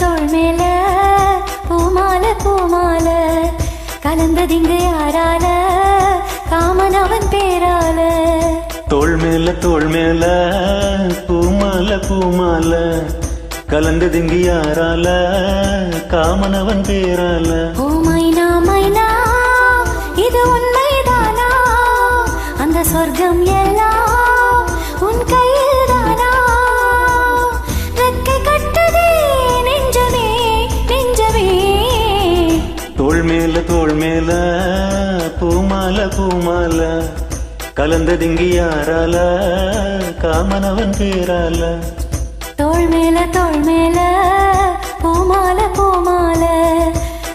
தோள் மேல பூமால பூமால கலந்ததிங்கு யாரால காமன் அவன் பேரால. தோள் மேல பூமால பூமால கலந்ததிங்கு யாரால காமன் அவன் பேரால. ஓ மைனா மைனா இது உண்மைதானா, அந்த சொர்க்கம் எல்லாம் உன் கையில் தானா, ரெக்கை கட்டுதே நெஞ்சமே நெஞ்சமே. தோள் மேல பூமால பூமால கலந்ததிங்கு யாரால காமன் அவன் பேரால. தோள் மேல பூமால பூமால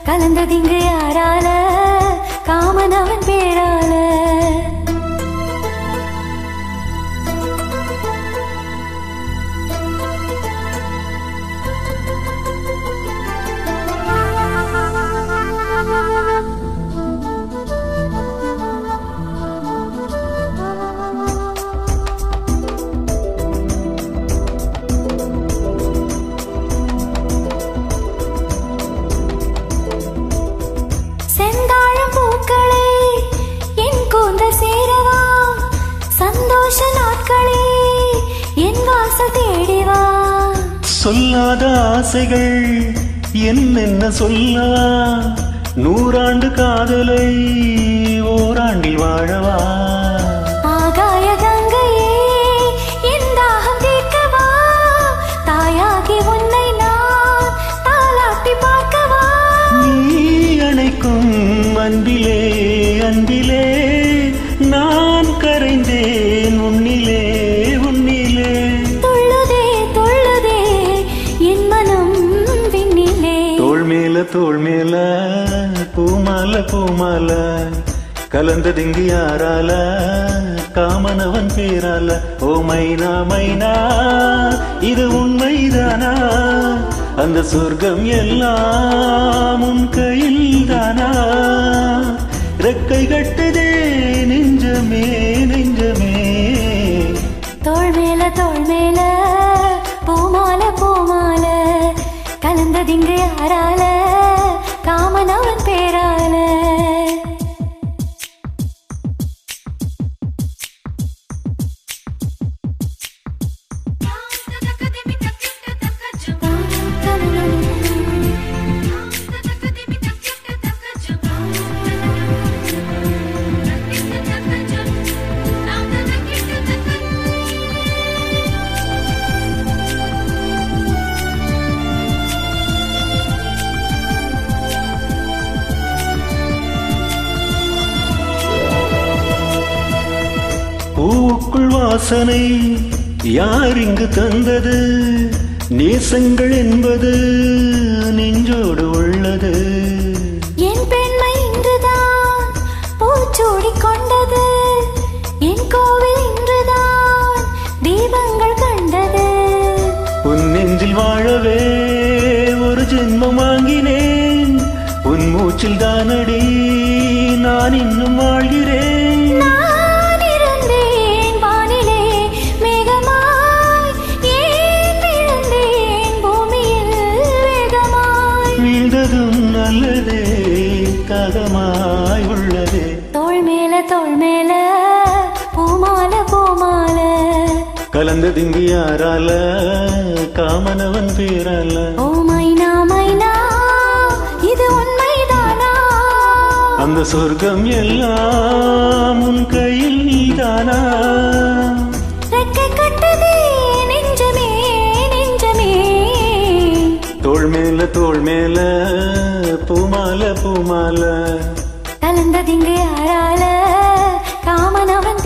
கலந்ததிங்கு யாரால காமன் அவன் பேரால. சொல்லாத ஆசைகள் என்னென்ன சொல்லவா, நூறாண்டு காதலை ஓராண்டில் வாழவா. ஆகாய கங்கையே என் தாகம் தீர்க்கவா, தாயாகி உன்னை நான் தாலாட்டி பார்க்கவா. நீ அணைக்கும் அன்பிலே அன்பிலே நான் கரைந்தேன் உன்னிலே உன்னிலே. தோள் மேல பூமால பூமால கலந்ததிங்கு யாரால காமன் அவன் பேரால. ஓ மைனா மைனா இது உண்மைதானா, அந்த சொர்க்கம் எல்லாம் உன் கையில் தானா, ரெக்கை கட்டுதே நெஞ்சமே நெஞ்சமே. தோள் மேல பூமால பூமால கலந்ததிங்கு யாரால காமன் அவன் பேரால. பூவுக்குள் வாசனை யார் இங்கு தந்தது, நேசங்கள் என்பது நெஞ்சோடு உள்ளது. என் பெண்மை இன்றுதான் பூச்சூடி கொண்டது, என் கோவில் இன்றுதான் தீபங்கள் கண்டது. உன் நெஞ்சில் வாழவே ஒரு ஜென்மம் வாங்கினேன், உன் மூச்சில் தானடி நான் இன்னும் வாழ்கிறேன். நல்லதே கதமாய் உள்ளதே. தோள் மேல பூமால பூமால கலந்ததிங்கு யாரால காமன் அவன் பேரால. ஓ மைனா மைனா இது உண்மைதானா, அந்த சொர்க்கம் எல்லாம் உன் கையில் தானா, ரெக்கை கட்டுதே நெஞ்சமே நெஞ்சமே. தோள் மேல பூமால பூமால கலந்ததிங்கு யாரால காமன் அவன்